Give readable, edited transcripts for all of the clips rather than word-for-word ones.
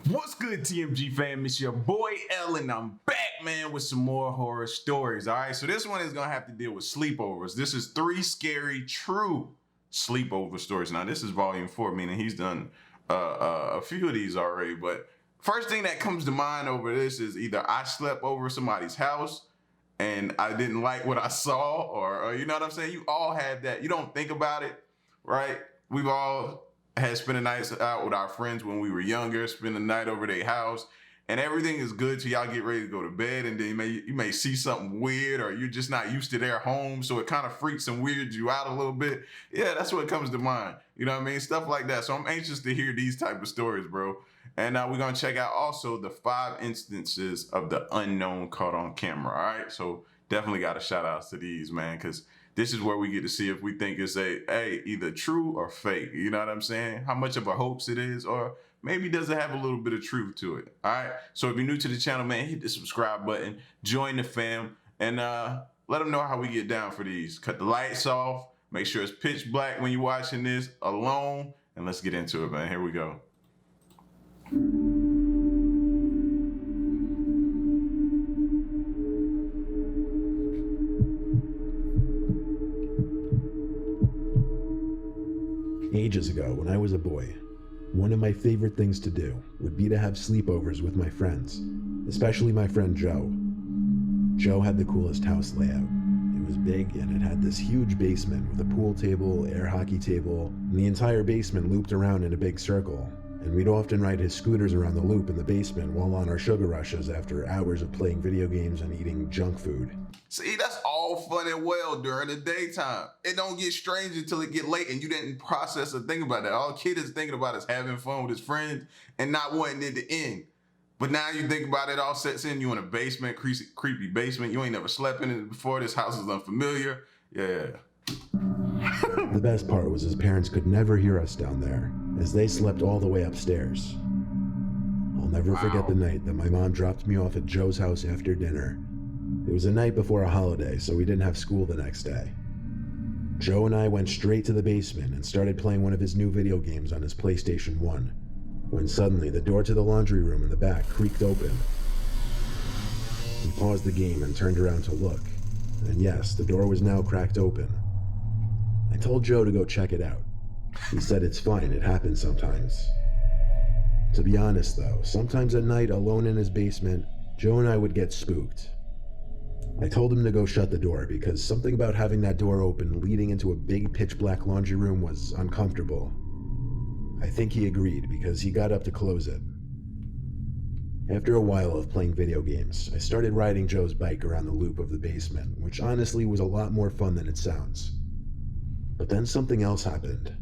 What's good, TMG fam? It's your boy L, and I'm back, man, with some more horror stories. All right, so this one is gonna have to deal with sleepovers. This is 3 scary, true sleepover stories. Now, this is volume 4, meaning he's done a few of these already. But first thing that comes to mind over this is either I slept over somebody's house and I didn't like what I saw, or you know what I'm saying? You all have that. You don't think about it, right? We've all had spent a night out with our friends when we were younger, spend the night over their house, and everything is good till y'all get ready to go to bed, and then you may see something weird, or you're just not used to their home, so it kind of freaks and weirds you out a little bit. Yeah, that's what comes to mind. You know what I mean? Stuff like that. So I'm anxious to hear these type of stories, bro. And we're going to check out also the 5 instances of the unknown caught on camera, all right? So definitely got to shout outs to these, man, because this is where we get to see if we think it's either true or fake. You know what I'm saying? How much of a hoax it is, or maybe does it have a little bit of truth to it? All right. So if you're new to the channel, man, hit the subscribe button, join the fam, and let them know how we get down for these. Cut the lights off. Make sure it's pitch black when you're watching this alone, and let's get into it, man. Here we go. Ages ago, when I was a boy, one of my favorite things to do would be to have sleepovers with my friends, especially my friend Joe. Joe had the coolest house layout. It was big, and it had this huge basement with a pool table, air hockey table, and the entire basement looped around in a big circle. And we'd often ride his scooters around the loop in the basement while on our sugar rushes after hours of playing video games and eating junk food. See, that's all fun and well during the daytime. It don't get strange until it get late and you didn't process or think about that. All kid is thinking about is having fun with his friends and not wanting it to end. But now you think about it, all sets in, you in a basement, creepy basement. You ain't never slept in it before. This house is unfamiliar. Yeah. The best part was his parents could never hear us down there, as they slept all the way upstairs. I'll never forget the night that my mom dropped me off at Joe's house after dinner. It was a night before a holiday, so we didn't have school the next day. Joe and I went straight to the basement and started playing one of his new video games on his PlayStation 1, when suddenly the door to the laundry room in the back creaked open. We paused the game and turned around to look, and yes, the door was now cracked open. I told Joe to go check it out. He said it's fine, it happens sometimes. To be honest though, sometimes at night alone in his basement, Joe and I would get spooked. I told him to go shut the door because something about having that door open leading into a big pitch black laundry room was uncomfortable. I think he agreed because he got up to close it. After a while of playing video games, I started riding Joe's bike around the loop of the basement, which honestly was a lot more fun than it sounds. But then something else happened.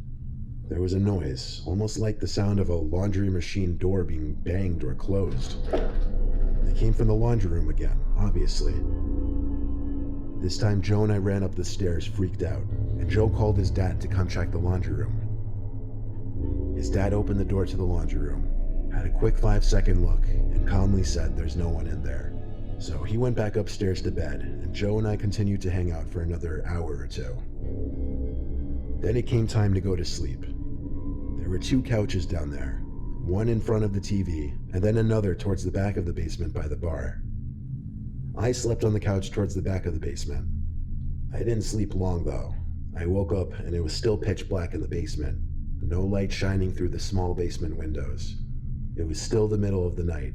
There was a noise, almost like the sound of a laundry machine door being banged or closed. It came from the laundry room again, obviously. This time Joe and I ran up the stairs freaked out, and Joe called his dad to come check the laundry room. His dad opened the door to the laundry room, had a quick 5-second look, and calmly said there's no one in there. So he went back upstairs to bed, and Joe and I continued to hang out for another hour or two. Then it came time to go to sleep. There were 2 couches down there, one in front of the TV, and then another towards the back of the basement by the bar. I slept on the couch towards the back of the basement. I didn't sleep long though. I woke up and it was still pitch black in the basement, no light shining through the small basement windows. It was still the middle of the night.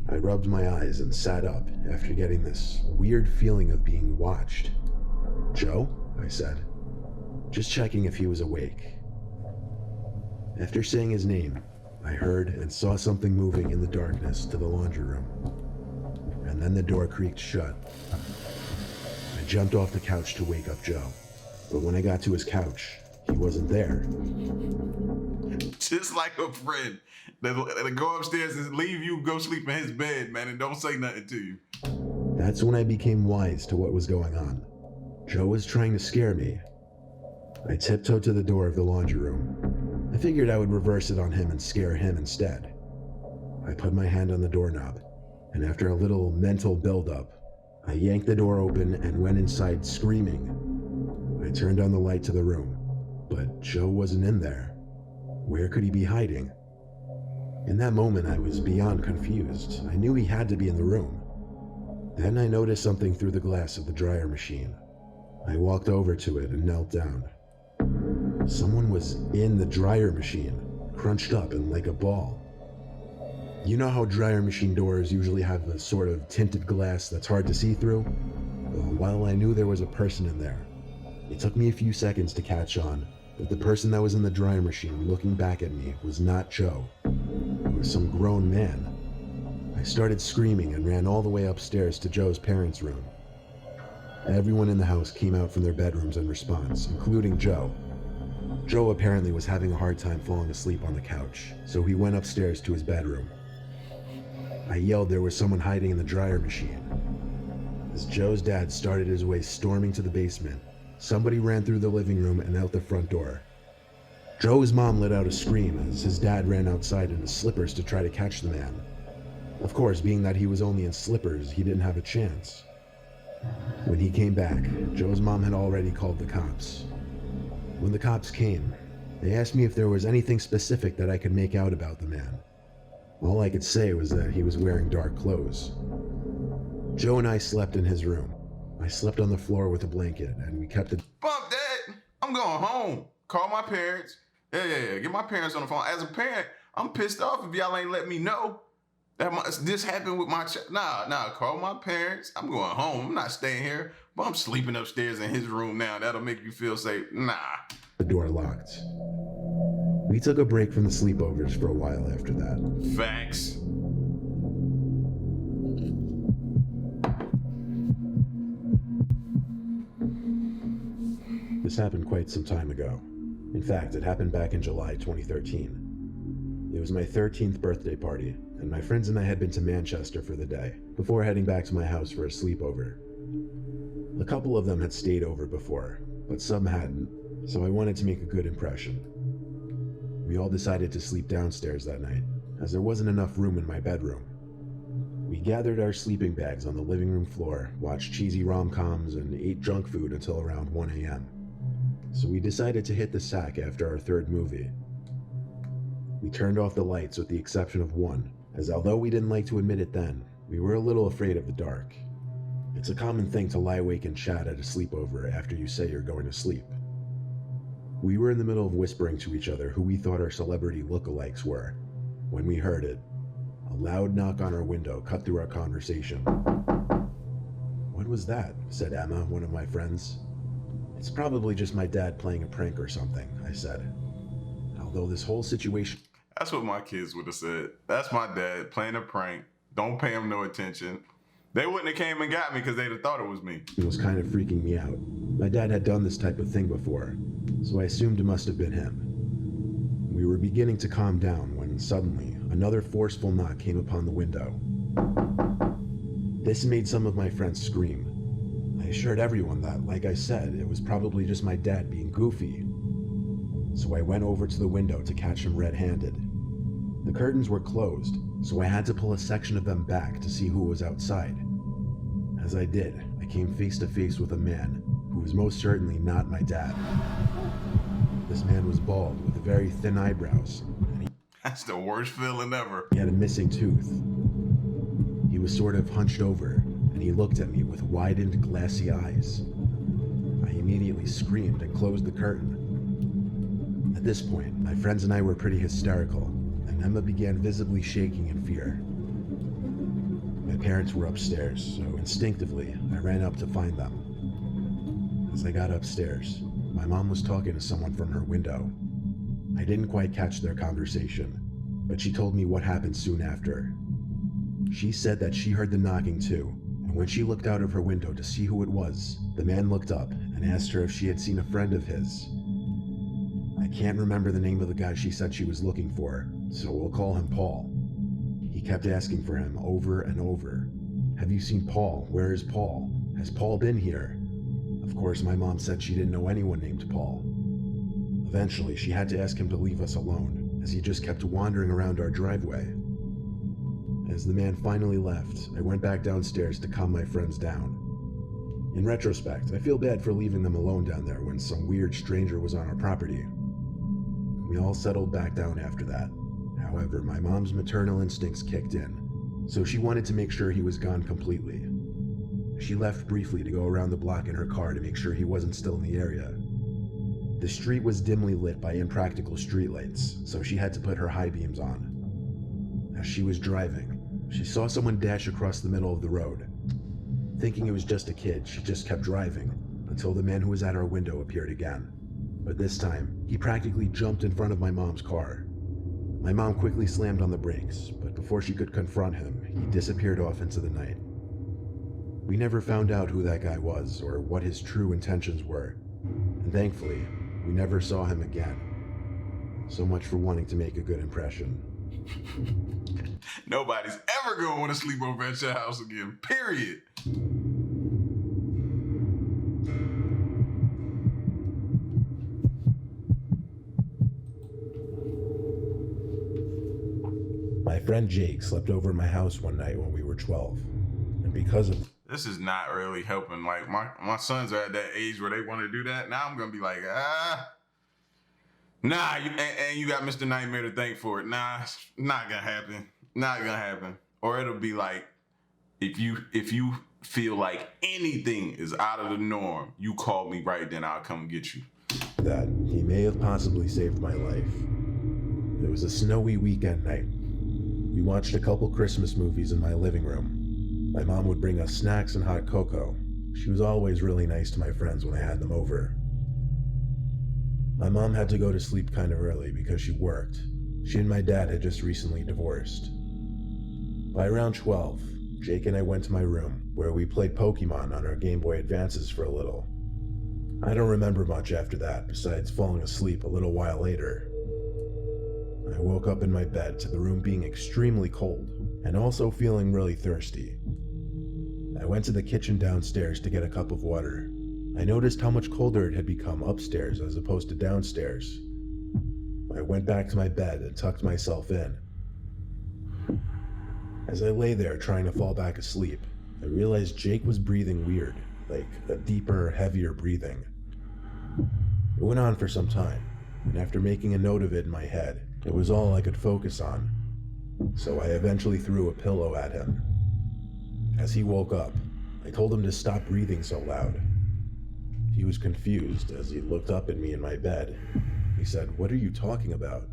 I rubbed my eyes and sat up after getting this weird feeling of being watched. "Joe?" I said, just checking if he was awake. After saying his name, I heard and saw something moving in the darkness to the laundry room. And then the door creaked shut. I jumped off the couch to wake up Joe, but when I got to his couch, he wasn't there. Just like a friend that'll go upstairs and leave you, go sleep in his bed, man, and don't say nothing to you. That's when I became wise to what was going on. Joe was trying to scare me. I tiptoed to the door of the laundry room. I figured I would reverse it on him and scare him instead. I put my hand on the doorknob, and after a little mental buildup, I yanked the door open and went inside screaming. I turned on the light to the room, but Joe wasn't in there. Where could he be hiding? In that moment, I was beyond confused. I knew he had to be in the room. Then I noticed something through the glass of the dryer machine. I walked over to it and knelt down. Someone was in the dryer machine, crunched up and like a ball. You know how dryer machine doors usually have a sort of tinted glass that's hard to see through? Well, while I knew there was a person in there, it took me a few seconds to catch on that the person that was in the dryer machine looking back at me was not Joe. It was some grown man. I started screaming and ran all the way upstairs to Joe's parents' room. Everyone in the house came out from their bedrooms in response, including Joe. Joe apparently was having a hard time falling asleep on the couch, so he went upstairs to his bedroom. I yelled there was someone hiding in the dryer machine. As Joe's dad started his way storming to the basement, somebody ran through the living room and out the front door. Joe's mom let out a scream as his dad ran outside in his slippers to try to catch the man. Of course, being that he was only in slippers, he didn't have a chance. When he came back, Joe's mom had already called the cops. When the cops came, they asked me if there was anything specific that I could make out about the man. All I could say was that he was wearing dark clothes. Joe and I slept in his room. I slept on the floor with a blanket, and we kept it. Bump that. I'm going home. Call my parents. Yeah. Get my parents on the phone. As a parent, I'm pissed off if y'all ain't let me know that this happened with my child. Nah. Call my parents. I'm going home. I'm not staying here. But I'm sleeping upstairs in his room now. That'll make you feel safe. Nah. The door locked. We took a break from the sleepovers for a while after that. Facts. This happened quite some time ago. In fact, it happened back in July 2013. It was my 13th birthday party, and my friends and I had been to Manchester for the day, before heading back to my house for a sleepover. A couple of them had stayed over before, but some hadn't, so I wanted to make a good impression. We all decided to sleep downstairs that night, as there wasn't enough room in my bedroom. We gathered our sleeping bags on the living room floor, watched cheesy rom-coms, and ate junk food until around 1 a.m. So we decided to hit the sack after our third movie. We turned off the lights with the exception of one, as although we didn't like to admit it then, we were a little afraid of the dark. It's a common thing to lie awake and chat at a sleepover after you say you're going to sleep. We were in the middle of whispering to each other who we thought our celebrity lookalikes were, when we heard it. A loud knock on our window cut through our conversation. "What was that?" said Emma, one of my friends. "It's probably just my dad playing a prank or something," I said. Although this whole situation... That's what my kids would have said. That's my dad playing a prank. Don't pay him no attention. They wouldn't have came and got me because they'd have thought it was me. It was kind of freaking me out. My dad had done this type of thing before, so I assumed it must have been him. We were beginning to calm down when suddenly another forceful knock came upon the window. This made some of my friends scream. I assured everyone that, like I said, it was probably just my dad being goofy. So I went over to the window to catch him red-handed. The curtains were closed, so I had to pull a section of them back to see who was outside. As I did, I came face to face with a man who was most certainly not my dad. This man was bald with very thin eyebrows, and That's the worst feeling ever. he had a missing tooth. He was sort of hunched over, and he looked at me with widened, glassy eyes. I immediately screamed and closed the curtain. At this point, my friends and I were pretty hysterical, and Emma began visibly shaking in fear. My parents were upstairs, so instinctively, I ran up to find them. As I got upstairs, my mom was talking to someone from her window. I didn't quite catch their conversation, but she told me what happened soon after. She said that she heard the knocking too, and when she looked out of her window to see who it was, the man looked up and asked her if she had seen a friend of his. I can't remember the name of the guy she said she was looking for, so we'll call him Paul. He kept asking for him over and over. "Have you seen Paul? Where is Paul? Has Paul been here?" Of course, my mom said she didn't know anyone named Paul. Eventually, she had to ask him to leave us alone, as he just kept wandering around our driveway. As the man finally left, I went back downstairs to calm my friends down. In retrospect, I feel bad for leaving them alone down there when some weird stranger was on our property. We all settled back down after that. However, my mom's maternal instincts kicked in, so she wanted to make sure he was gone completely. She left briefly to go around the block in her car to make sure he wasn't still in the area. The street was dimly lit by impractical streetlights, so she had to put her high beams on. As she was driving, she saw someone dash across the middle of the road. Thinking it was just a kid, she just kept driving until the man who was at our window appeared again. But this time, he practically jumped in front of my mom's car. My mom quickly slammed on the brakes, but before she could confront him, he disappeared off into the night. We never found out who that guy was or what his true intentions were, and thankfully, we never saw him again. So much for wanting to make a good impression. Nobody's ever gonna want to sleep over at your house again, period. My friend Jake slept over at my house one night when we were 12, and because of This is not really helping. Like, my sons are at that age where they want to do that. Now I'm gonna be like, nah, and you got Mr. Nightmare to thank for it. Nah, it's not gonna happen. Not gonna happen. Or it'll be like, if you feel like anything is out of the norm, you call me right then, I'll come get you. that, he may have possibly saved my life. It was a snowy weekend night. We watched a couple Christmas movies in my living room. My mom would bring us snacks and hot cocoa. She was always really nice to my friends when I had them over. My mom had to go to sleep kind of early because she worked. She and my dad had just recently divorced. By around 12, Jake and I went to my room, where we played Pokemon on our Game Boy Advances for a little. I don't remember much after that, besides falling asleep a little while later. I woke up in my bed to the room being extremely cold, and also feeling really thirsty. I went to the kitchen downstairs to get a cup of water. I noticed how much colder it had become upstairs as opposed to downstairs. I went back to my bed and tucked myself in. As I lay there trying to fall back asleep, I realized Jake was breathing weird, like a deeper, heavier breathing. It went on for some time, and after making a note of it in my head, it was all I could focus on. So I eventually threw a pillow at him. As he woke up, I told him to stop breathing so loud. He was confused as he looked up at me in my bed. He said, "What are you talking about?"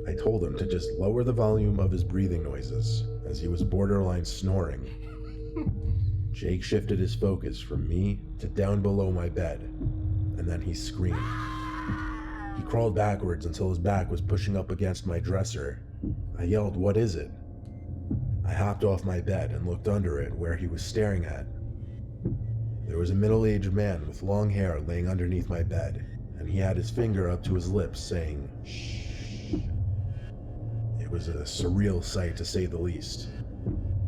I told him to just lower the volume of his breathing noises, as he was borderline snoring. Jake shifted his focus from me to down below my bed, and then he screamed. He crawled backwards until his back was pushing up against my dresser. I yelled, "What is it?" I hopped off my bed and looked under it where he was staring at. There was a middle-aged man with long hair laying underneath my bed, and he had his finger up to his lips saying, "Shh." It was a surreal sight to say the least.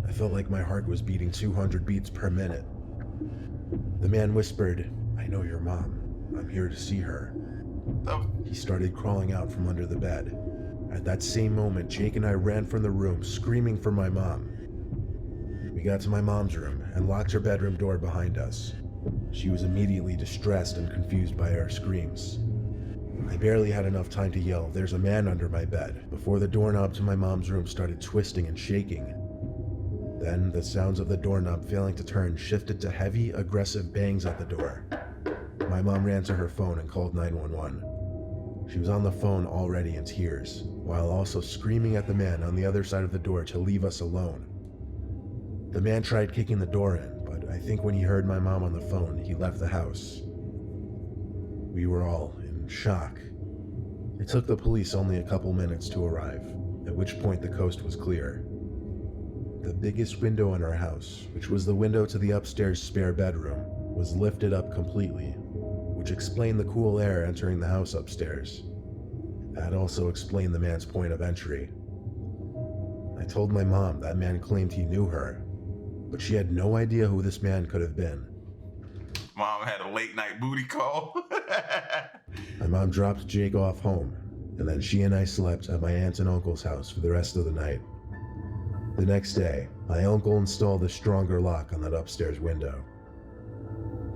I felt like my heart was beating 200 beats per minute. The man whispered, "I know your mom. I'm here to see her." He started crawling out from under the bed. At that same moment, Jake and I ran from the room, screaming for my mom. We got to my mom's room and locked her bedroom door behind us. She was immediately distressed and confused by our screams. I barely had enough time to yell, "There's a man under my bed," before the doorknob to my mom's room started twisting and shaking. Then the sounds of the doorknob failing to turn shifted to heavy, aggressive bangs at the door. My mom ran to her phone and called 911. She was on the phone already in tears, while also screaming at the man on the other side of the door to leave us alone. The man tried kicking the door in, but I think when he heard my mom on the phone, he left the house. We were all in shock. It took the police only a couple minutes to arrive, at which point the coast was clear. The biggest window in our house, which was the window to the upstairs spare bedroom, was lifted up completely, which explained the cool air entering the house upstairs. That also explained the man's point of entry. I told my mom that man claimed he knew her, but she had no idea who this man could have been. Mom had a late night booty call. My mom dropped Jake off home, and then she and I slept at my aunt and uncle's house for the rest of the night. The next day, my uncle installed a stronger lock on that upstairs window.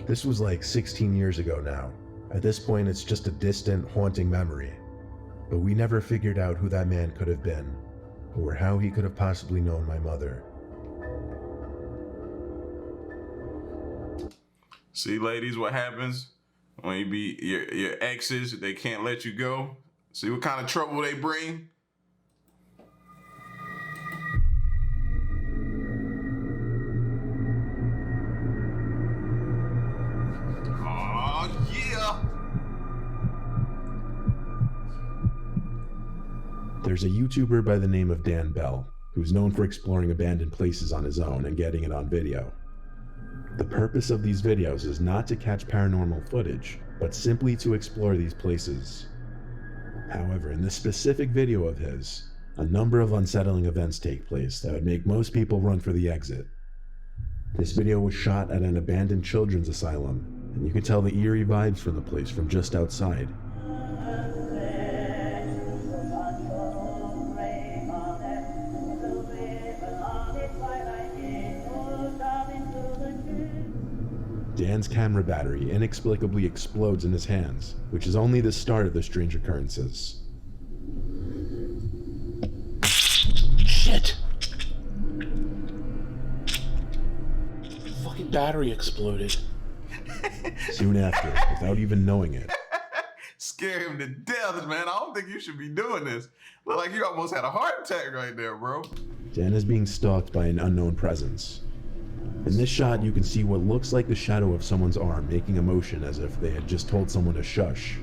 This was like 16 years ago now. At this point, it's just a distant, haunting memory. but we never figured out who that man could have been, or how he could have possibly known my mother. See, ladies, what happens when you be your exes, they can't let you go. See what kind of trouble they bring? Oh, yeah. There's a YouTuber by the name of Dan Bell, who's known for exploring abandoned places on his own and getting it on video. The purpose of these videos is not to catch paranormal footage, but simply to explore these places. However, in this specific video of his, a number of unsettling events take place that would make most people run for the exit. This video was shot at an abandoned children's asylum, and you can tell the eerie vibes from the place from just outside. Dan's camera battery inexplicably explodes in his hands, which is only the start of the strange occurrences. Shit! Fucking battery exploded. Soon after, without even knowing it, Scare him to death, man. I don't think you should be doing this. Look like you almost had a heart attack right there, bro. Dan is being stalked by an unknown presence. In this shot, you can see what looks like the shadow of someone's arm making a motion as if they had just told someone to shush.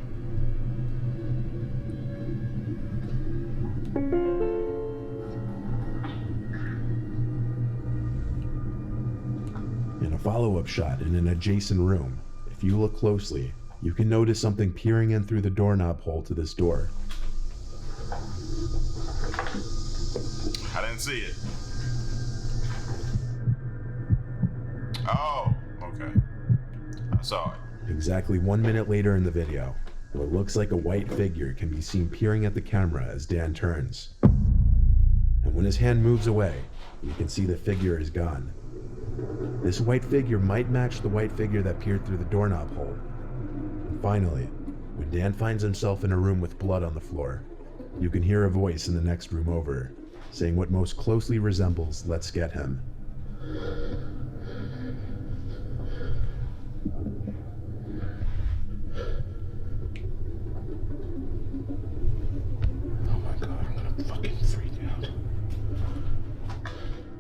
In a follow-up shot in an adjacent room, if you look closely, you can notice something peering in through the doorknob hole to this door. I didn't see it. Oh, okay. I saw it. Exactly 1 minute later in the video, what looks like a white figure can be seen peering at the camera as Dan turns. And when his hand moves away, you can see the figure is gone. This white figure might match the white figure that peered through the doorknob hole. And finally, when Dan finds himself in a room with blood on the floor, you can hear a voice in the next room over, saying what most closely resembles "Let's get him."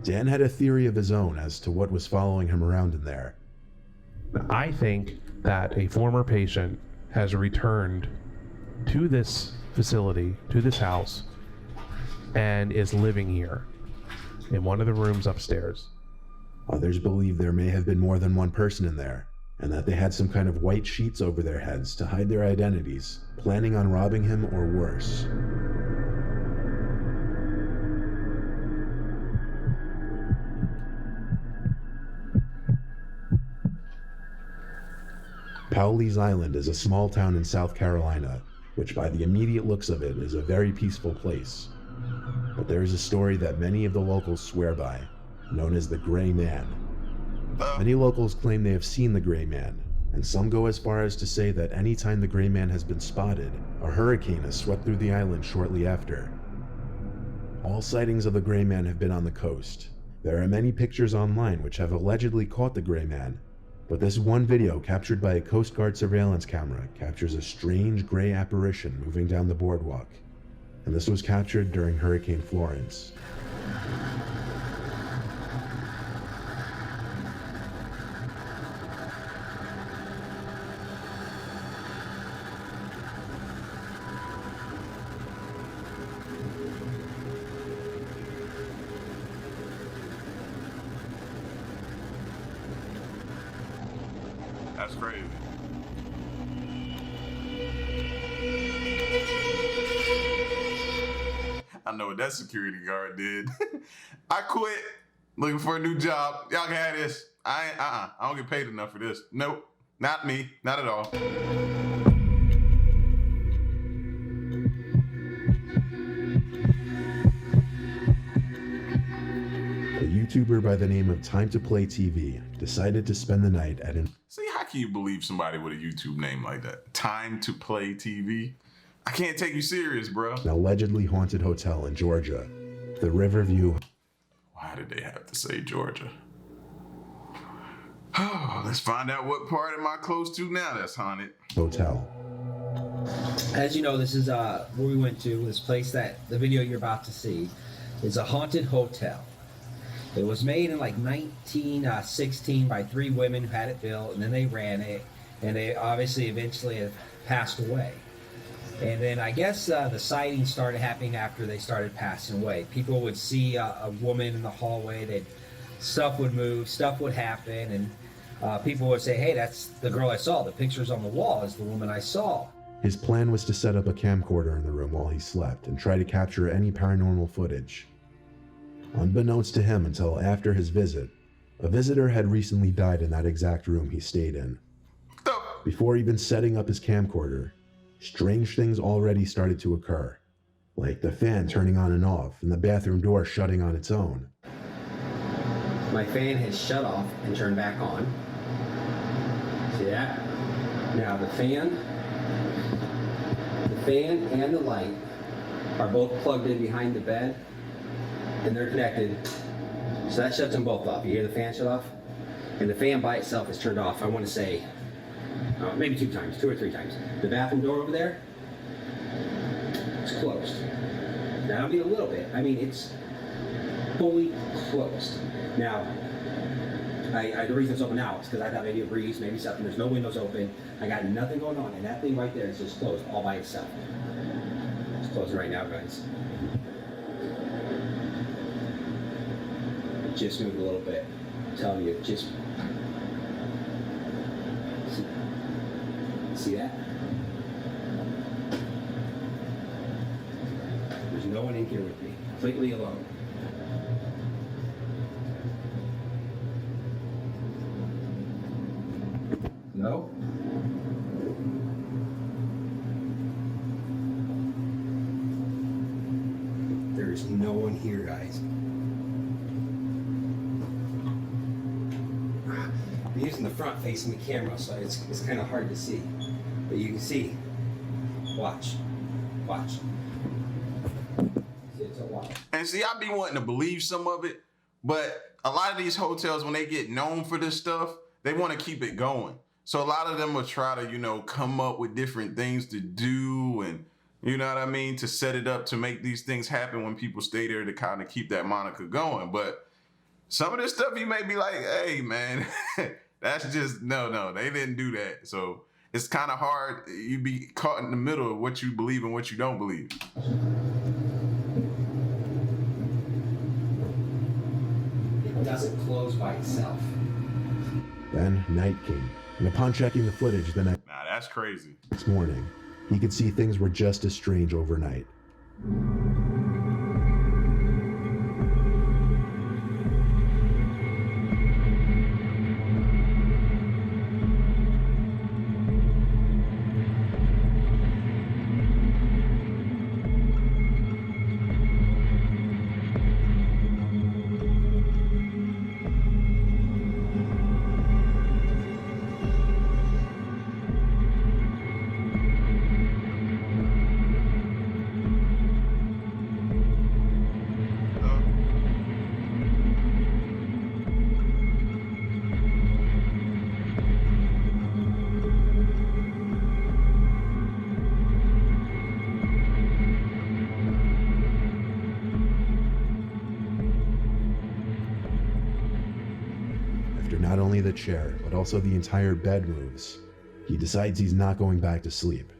Dan had a theory of his own as to what was following him around in there. I think that a former patient has returned to this facility, to this house, and is living here in one of the rooms upstairs. Others believe there may have been more than one person in there, and that they had some kind of white sheets over their heads to hide their identities, planning on robbing him or worse. Powley's Island is a small town in South Carolina, which by the immediate looks of it is a very peaceful place. But there is a story that many of the locals swear by, known as the Gray Man. Many locals claim they have seen the Gray Man, and some go as far as to say that any time the Gray Man has been spotted, a hurricane has swept through the island shortly after. All sightings of the Gray Man have been on the coast. There are many pictures online which have allegedly caught the Gray Man, but this one video captured by a Coast Guard surveillance camera captures a strange gray apparition moving down the boardwalk, and this was captured during Hurricane Florence. That's crazy. I know what that security guard did. I quit. Looking for a new job. Y'all can have this. I don't get paid enough for this. Nope. Not me. Not at all. A YouTuber by the name of Time to Play TV decided to spend the night at an... See, how can you believe somebody with a YouTube name like that? Time to Play TV? I can't take you serious, bro. an allegedly haunted hotel in Georgia, the Riverview. Why did they have to say Georgia? Oh, let's find out what part am I close to now that's haunted. Hotel. As you know, this is where we went to. This place that the video you're about to see is a haunted hotel. It was made in like 1916 by 3 women who had it built, and then they ran it, and they obviously eventually have passed away. And then I guess the sightings started happening after they started passing away. People would see a woman in the hallway, stuff would move, stuff would happen, and people would say, hey, that's the girl I saw. The pictures on the wall is the woman I saw. His plan was to set up a camcorder in the room while he slept and try to capture any paranormal footage. Unbeknownst to him until after his visit, a visitor had recently died in that exact room he stayed in. Before even setting up his camcorder, strange things already started to occur, like the fan turning on and off and the bathroom door shutting on its own. My fan has shut off and turned back on. See that? Now the fan and the light are both plugged in behind the bed, and they're connected. So that shuts them both off. You hear the fan shut off? And the fan by itself is turned off, I want to say, maybe 2 or 3 times. The bathroom door over there, it's closed. Now, I mean a little bit. I mean, it's fully closed. Now, the reason it's open now is because I thought maybe a breeze, maybe something. There's no windows open. I got nothing going on, and that thing right there is just closed all by itself. It's closing right now, guys. It just moved a little bit. I'm telling you, it just... See that? There's no one in here with me. Completely alone. No? There's no one here, guys. I'm using the front facing the camera, so it's kind of hard to see. But you can see. Watch. Watch. See, it's a watch. And see, I be wanting to believe some of it, but a lot of these hotels, when they get known for this stuff, they want to keep it going. So a lot of them will try to, come up with different things to do and, you know what I mean, to set it up to make these things happen when people stay there to kind of keep that moniker going. But some of this stuff you may be like, hey, man, that's just, no, they didn't do that. So it's kind of hard. You be caught in the middle of what you believe and what you don't believe. It doesn't close by itself. Then night came, and upon checking the footage the Nah, that's crazy. next morning, he could see things were just as strange overnight. Not only the chair, but also the entire bed moves. He decides he's not going back to sleep.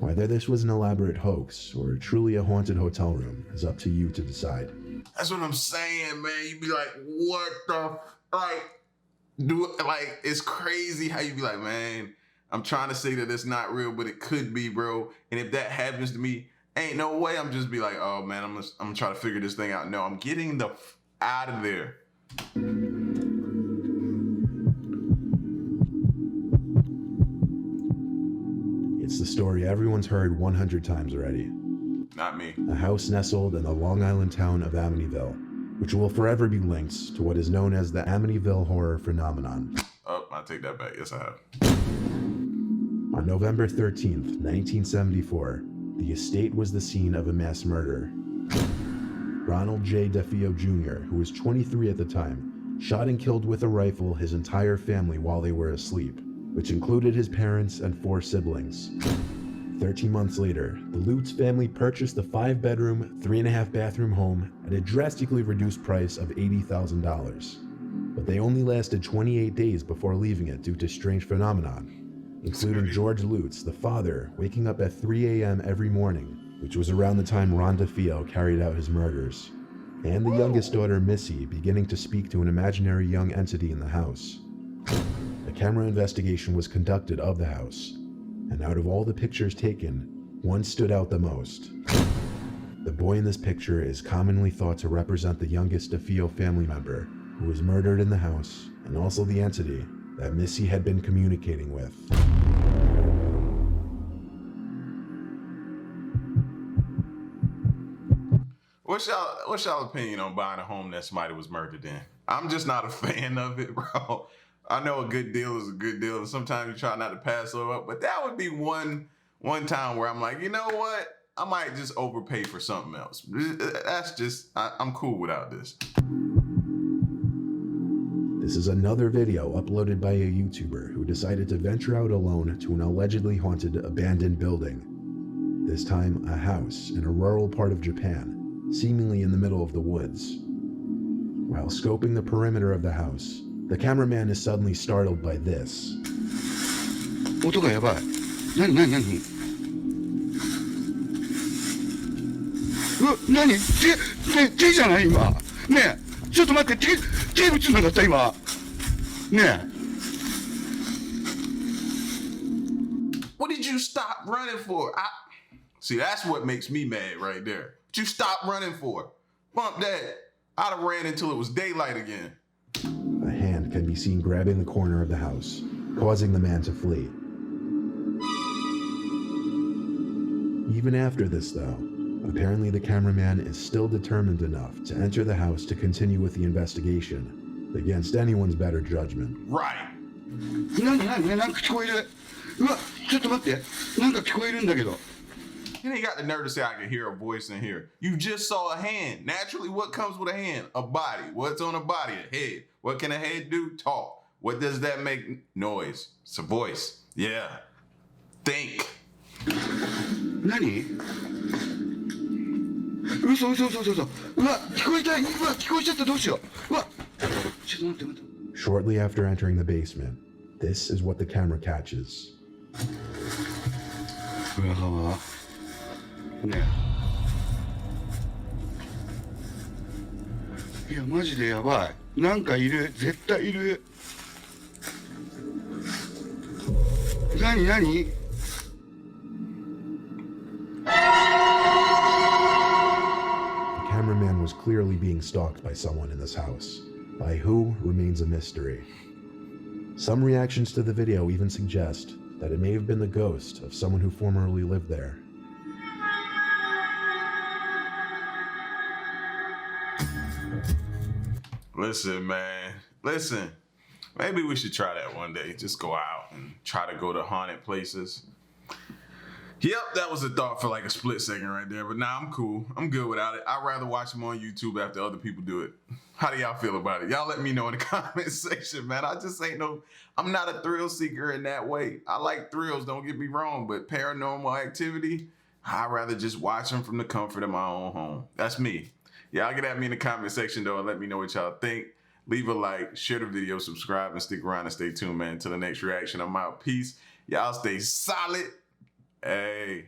Whether this was an elaborate hoax or truly a haunted hotel room is up to you to decide. That's what I'm saying, man. You be like, what the, it's crazy how you be like, man, I'm trying to say that it's not real, but it could be, bro. And if that happens to me, ain't no way I'm just be like, oh man, I'm trying to figure this thing out. No, I'm getting the out of there. It's the story everyone's heard 100 times already. Not me. A house nestled in the Long Island town of Amityville, which will forever be linked to what is known as the Amityville horror phenomenon. Oh, I take that back. Yes, I have. On On November 13th, 1974, the estate was the scene of a mass murder. Ronald J. DeFeo Jr., who was 23 at the time, shot and killed with a rifle his entire family while they were asleep, which included his parents and 4 siblings. 13 months later, the Lutz family purchased the 5-bedroom, 3.5-bathroom home at a drastically reduced price of $80,000. But they only lasted 28 days before leaving it due to strange phenomenon, including George Lutz, the father, waking up at 3 a.m. every morning, which was around the time Ron DeFeo carried out his murders, and the youngest daughter, Missy, beginning to speak to an imaginary young entity in the house. A camera investigation was conducted of the house, and out of all the pictures taken, one stood out the most. The boy in this picture is commonly thought to represent the youngest DeFeo family member who was murdered in the house, and also the entity that Missy had been communicating with. What's y'all opinion on buying a home that somebody was murdered in? I'm just not a fan of it, bro. I know a good deal is a good deal, and sometimes you try not to pass it up, but that would be one time where I'm like, you know what? I might just overpay for something else. That's just, I'm cool without this. This is another video uploaded by a YouTuber who decided to venture out alone to an allegedly haunted abandoned building. This time, a house in a rural part of Japan, seemingly in the middle of the woods. While scoping the perimeter of the house, the cameraman is suddenly startled by this. 音がやばい。何何何？うわ、何？手じゃない今。ねえ、ちょっと待って、手打つのだった今。ねえ。What did you stop running for? See, that's what makes me mad right there. What you stop running for? Bump that. I'd have ran until it was daylight again. A hand can be seen grabbing the corner of the house, causing the man to flee. Even after this, though, apparently the cameraman is still determined enough to enter the house to continue with the investigation, against anyone's better judgment. Right. 何なんか聞こえる。うわ、ちょっと待って。なんか聞こえるんだけど。 And he got the nerve to say I can hear a voice in here. You just saw a hand. Naturally, what comes with a hand? A body. What's on a body? A head. What can a head do? Talk. What does that make? Noise. It's a voice. Yeah. Think. 何？嘘。うわ、聞こえた。うわ、聞こえちゃった。どうしよう。うわ、ちょっと待って。 Shortly after entering the basement, this is what the camera catches. うわ。 ねえ。いや、マジでやばい。なんかいる。絶対いる。何？ The cameraman was clearly being stalked by someone in this house. By who remains a mystery. Some reactions to the video even suggest that it may have been the ghost of someone who formerly lived there. Listen, man. Listen. Maybe we should try that one day. Just go out and try to go to haunted places. Yep, that was a thought for like a split second right there. But nah, I'm cool. I'm good without it. I'd rather watch them on YouTube after other people do it. How do y'all feel about it? Y'all let me know in the comment section, man. I'm not a thrill seeker in that way. I like thrills, don't get me wrong. But paranormal activity, I'd rather just watch them from the comfort of my own home. That's me. Y'all get at me in the comment section, though, and let me know what y'all think. Leave a like, share the video, subscribe, and stick around and stay tuned, man. Until the next reaction, I'm out. Peace. Y'all stay solid. Hey.